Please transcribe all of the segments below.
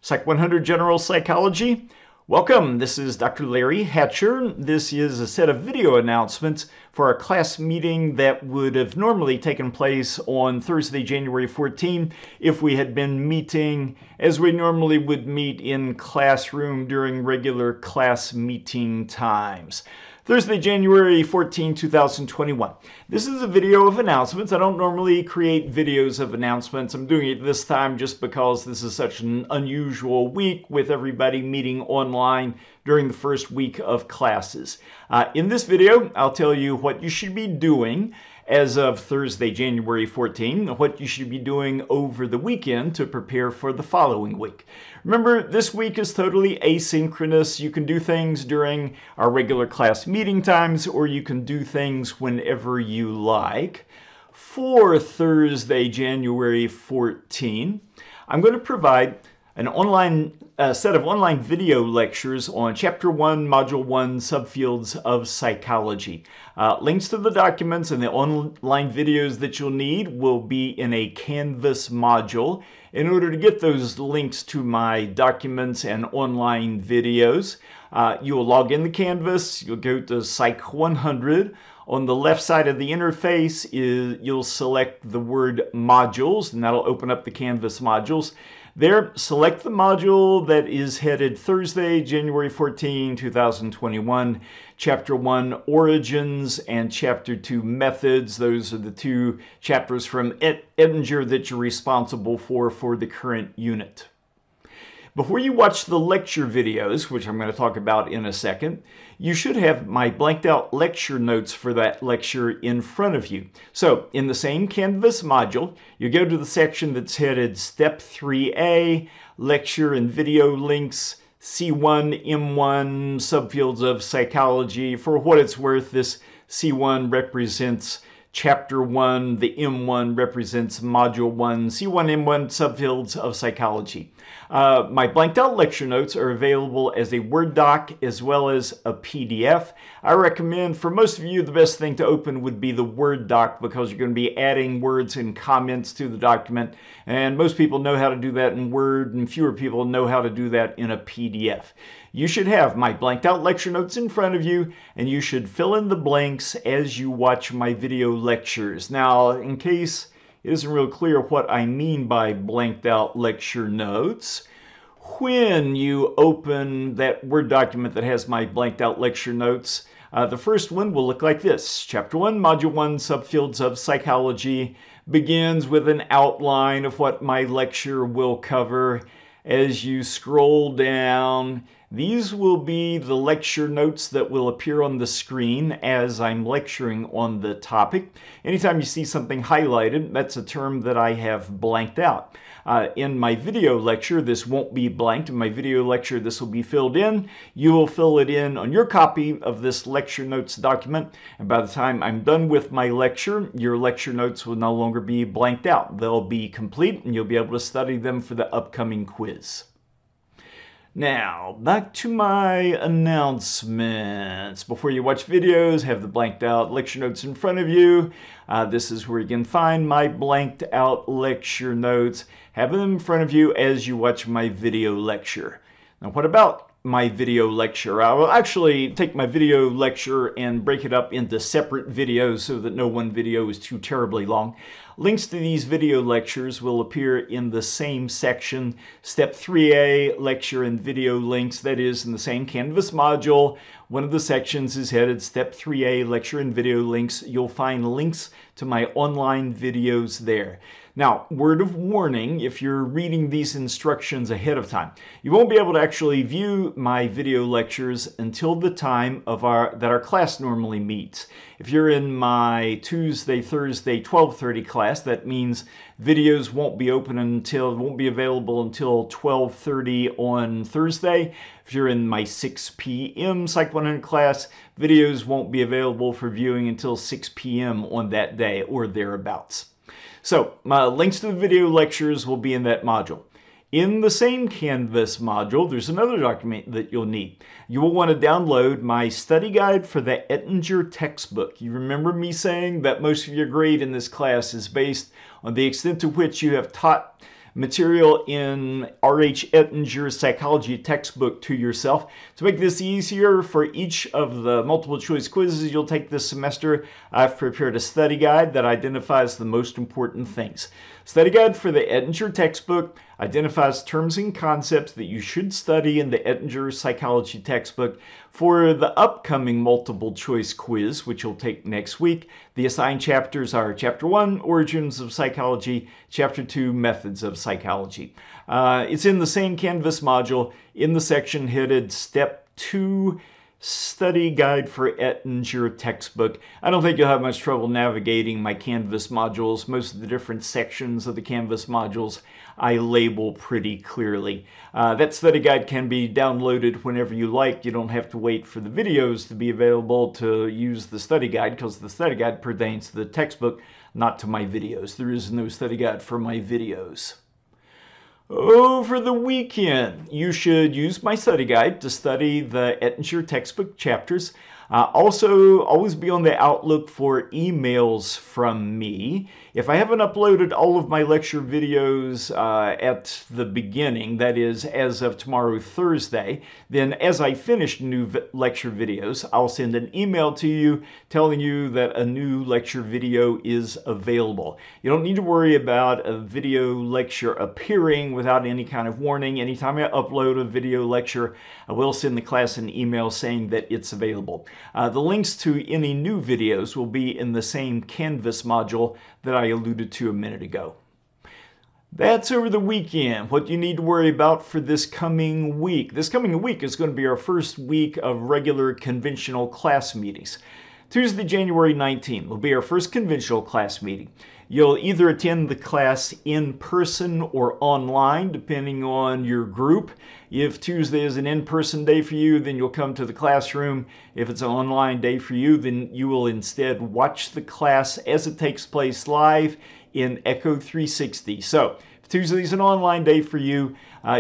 Psych 100 General Psychology. Welcome, this is Dr. Larry Hatcher. This is a set of video announcements for our class meeting that would have normally taken place on Thursday, January 14, if we had been meeting as we normally would meet in classroom during regular class meeting times. Thursday, January 14, 2021. This is a video of announcements. I don't normally create videos of announcements. I'm doing it this time just because this is such an unusual week with everybody meeting online during the first week of classes. In this video, I'll tell you what you should be doing as of Thursday, January 14, what you should be doing over the weekend to prepare for the following week. Remember, this week is totally asynchronous. You can do things during our regular class meeting times, or you can do things whenever you like. For Thursday, January 14, I'm going to provide an online set of online video lectures on Chapter 1, Module 1, Subfields of Psychology. Links to the documents and the online videos that you'll need will be in a Canvas module. In order to get those links to my documents and online videos, you'll log in to Canvas, you'll go to Psych 100. On the left side of the interface, you'll select the word modules, and that'll open up the Canvas modules. There, select the module that is headed Thursday, January 14, 2021, Chapter 1, Origins, and Chapter 2, Methods. Those are the two chapters from Ettinger that you're responsible for the current unit. Before you watch the lecture videos, which I'm going to talk about in a second, you should have my blanked out lecture notes for that lecture in front of you. So in the same Canvas module, you go to the section that's headed Step 3A, Lecture and Video Links, C1, M1, Subfields of Psychology. For what it's worth, this C1 represents Chapter 1, the M1 represents Module 1, C1, M1, Subfields of Psychology. My blanked out lecture notes are available as a Word doc as well as a PDF. I recommend, for most of you, the best thing to open would be the Word doc because you're going to be adding words and comments to the document, and most people know how to do that in Word, and fewer people know how to do that in a PDF. You should have my blanked out lecture notes in front of you, and you should fill in the blanks as you watch my video lectures. Now, in case it isn't real clear what I mean by blanked out lecture notes, when you open that Word document that has my blanked out lecture notes, the first one will look like this. Chapter 1, Module 1, Subfields of Psychology begins with an outline of what my lecture will cover. As you scroll down, these will be the lecture notes that will appear on the screen as I'm lecturing on the topic. Anytime you see something highlighted, that's a term that I have blanked out. In my video lecture, this won't be blanked. In my video lecture, this will be filled in. You will fill it in on your copy of this lecture notes document. And by the time I'm done with my lecture, your lecture notes will no longer be blanked out. They'll be complete, and you'll be able to study them for the upcoming quiz. Now, back to my announcements. Before you watch videos, have the blanked out lecture notes in front of you. This is where you can find my blanked out lecture notes. Have them in front of you as you watch my video lecture. Now, what about my video lecture? I will actually take my video lecture and break it up into separate videos so that no one video is too terribly long. Links to these video lectures will appear in the same section, Step 3A, Lecture and Video Links, that is in the same Canvas module. One of the sections is headed Step 3A, Lecture and Video Links. You'll find links to my online videos there. Now, word of warning, if you're reading these instructions ahead of time, you won't be able to actually view my video lectures until the time of that our class normally meets. If you're in my Tuesday, Thursday, 12:30 class, that means videos won't be available until 12:30 on Thursday. If you're in my 6 p.m. Psych 100 class, videos won't be available for viewing until 6 p.m. on that day or thereabouts. So, my links to the video lectures will be in that module. In the same Canvas module, there's another document that you'll need. You will want to download my study guide for the Ettinger textbook. You remember me saying that most of your grade in this class is based on the extent to which you have taught material in R.H. Ettinger's psychology textbook to yourself. To make this easier, for each of the multiple choice quizzes you'll take this semester, I've prepared a study guide that identifies the most important things. Study guide for the Ettinger textbook identifies terms and concepts that you should study in the Ettinger psychology textbook. For the upcoming multiple choice quiz, which you'll take next week, the assigned chapters are Chapter 1, Origins of Psychology, Chapter 2, Methods of Psychology. It's in the same Canvas module in the section headed Step 2, Study Guide for Ettinger Textbook. I don't think you'll have much trouble navigating my Canvas modules. Most of the different sections of the Canvas modules I label pretty clearly. That study guide can be downloaded whenever you like. You don't have to wait for the videos to be available to use the study guide, because the study guide pertains to the textbook, not to my videos. There is no study guide for my videos. Over the weekend, you should use my study guide to study the Ettinger textbook chapters. Also, always be on the outlook for emails from me. If I haven't uploaded all of my lecture videos at the beginning, that is, as of tomorrow, Thursday, then as I finish new lecture videos, I'll send an email to you telling you that a new lecture video is available. You don't need to worry about a video lecture appearing without any kind of warning. Anytime I upload a video lecture, I will send the class an email saying that it's available. The links to any new videos will be in the same Canvas module that I alluded to a minute ago. That's over the weekend. What you need to worry about for this coming week. This coming week is going to be our first week of regular conventional class meetings. Tuesday, January 19th will be our first conventional class meeting. You'll either attend the class in person or online, depending on your group. If Tuesday is an in-person day for you, then you'll come to the classroom. If it's an online day for you, then you will instead watch the class as it takes place live in Echo 360. So, if Tuesday is an online day for you,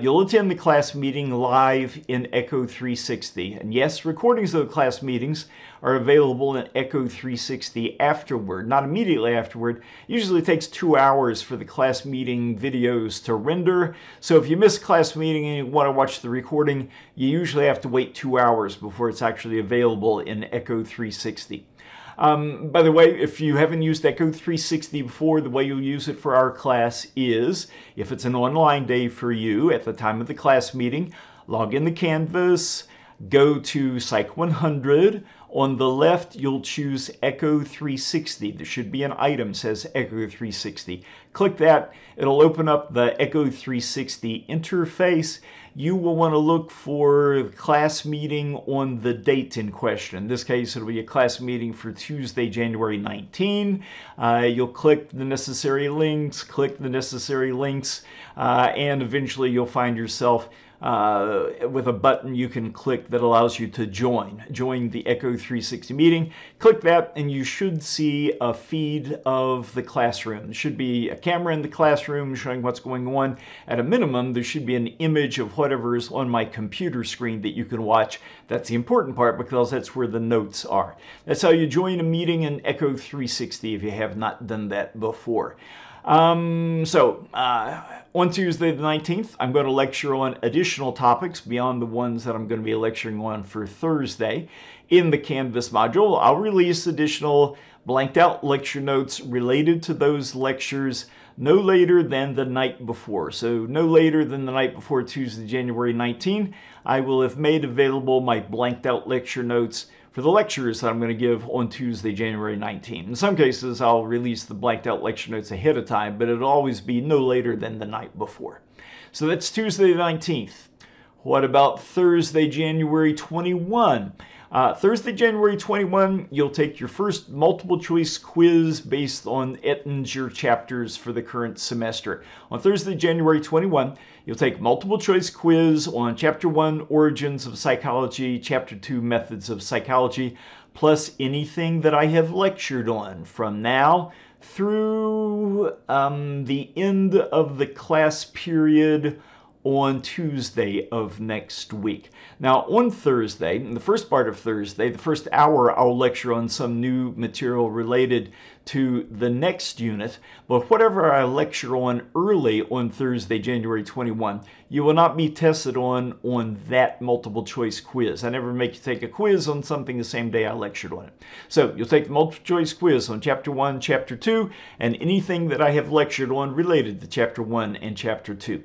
you'll attend the class meeting live in Echo 360. And yes, recordings of the class meetings are available in Echo 360 afterward, not immediately afterward. Usually it takes 2 hours for the class meeting videos to render. So if you miss a class meeting and you want to watch the recording, you usually have to wait 2 hours before it's actually available in Echo 360. By the way, if you haven't used Echo 360 before, the way you'll use it for our class is, if it's an online day for you at the time of the class meeting, log in to Canvas, go to Psych 100. On the left, you'll choose Echo 360. There should be an item that says Echo 360. Click that. It'll open up the Echo 360 interface. You will want to look for the class meeting on the date in question. In this case, it'll be a class meeting for Tuesday, January 19. You'll click the necessary links, and eventually you'll find yourself with a button you can click that allows you to join the Echo 360 meeting. Click that and you should see a feed of the classroom. There should be a camera in the classroom showing what's going on. At a minimum, there should be an image of whatever is on my computer screen that you can watch. That's the important part, because that's where the notes are. That's how you join a meeting in Echo 360 if you have not done that before. On Tuesday the 19th, I'm going to lecture on additional topics beyond the ones that I'm going to be lecturing on for Thursday. In the Canvas module, I'll release additional blanked out lecture notes related to those lectures no later than the night before. So no later than the night before Tuesday, January 19, I will have made available my blanked out lecture notes for the lectures that I'm going to give on Tuesday, January 19. In some cases, I'll release the blanked out lecture notes ahead of time, but it'll always be no later than the night before. So that's Tuesday the 19th. What about Thursday, January 21? Thursday, January 21, you'll take your first multiple choice quiz based on Ettinger chapters for the current semester. On Thursday, January 21, you'll take multiple choice quiz on Chapter 1, Origins of Psychology, Chapter 2, Methods of Psychology, plus anything that I have lectured on from now through the end of the class period on Tuesday of next week. Now, on Thursday, in the first part of Thursday, the first hour, I'll lecture on some new material related to the next unit, but whatever I lecture on early on Thursday, January 21, you will not be tested on that multiple choice quiz. I never make you take a quiz on something the same day I lectured on it. So you'll take the multiple choice quiz on Chapter 1, Chapter 2, and anything that I have lectured on related to Chapter 1 and Chapter 2.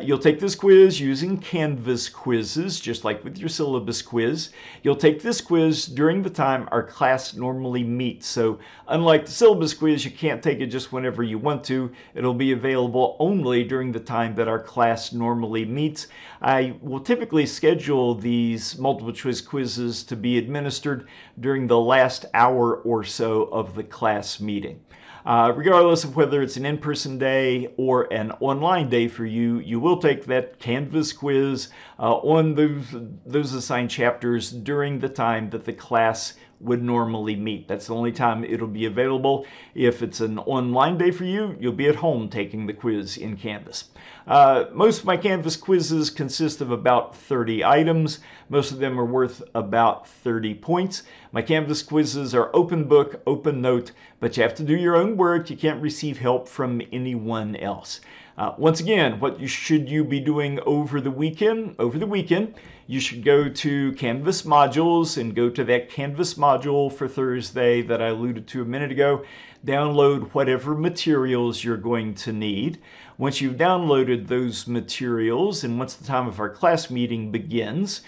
You'll take this quiz using Canvas quizzes, just like with your syllabus quiz. You'll take this quiz during the time our class normally meets. So unlike the syllabus quiz, you can't take it just whenever you want to. It'll be available only during the time that our class normally meets. I will typically schedule these multiple choice quizzes to be administered during the last hour or so of the class meeting. Regardless of whether it's an in-person day or an online day for you, you will take that Canvas quiz on those assigned chapters during the time that the class would normally meet. That's the only time it'll be available. If it's an online day for you, you'll be at home taking the quiz in Canvas. Most of my Canvas quizzes consist of about 30 items. Most of them are worth about 30 points. My Canvas quizzes are open book, open note, but you have to do your own work. You can't receive help from anyone else. Once again, what should you be doing over the weekend? Over the weekend, you should go to Canvas modules and go to that Canvas module for Thursday that I alluded to a minute ago. Download whatever materials you're going to need. Once you've downloaded those materials and once the time of our class meeting begins,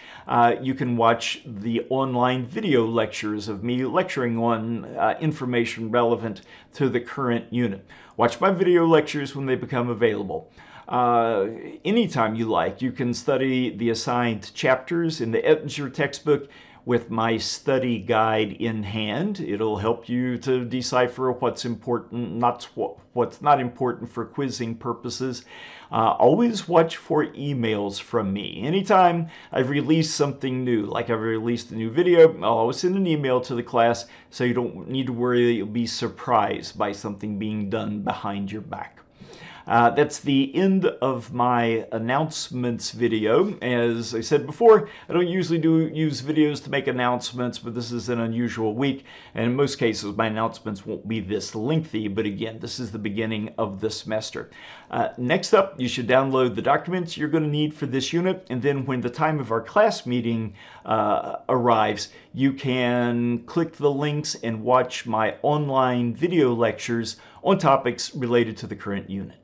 you can watch the online video lectures of me lecturing on information relevant to the current unit. Watch my video lectures when they become available. Anytime you like, you can study the assigned chapters in the Ettinger textbook with my study guide in hand. It'll help you to decipher what's important, what's not important for quizzing purposes. Always watch for emails from me. Anytime I've released something new, like I've released a new video, I'll always send an email to the class so you don't need to worry that you'll be surprised by something being done behind your back. That's the end of my announcements video. As I said before, I don't usually use videos to make announcements, but this is an unusual week, and in most cases my announcements won't be this lengthy, but again, this is the beginning of the semester. Next up, you should download the documents you're going to need for this unit, and then when the time of our class meeting arrives, you can click the links and watch my online video lectures on topics related to the current unit.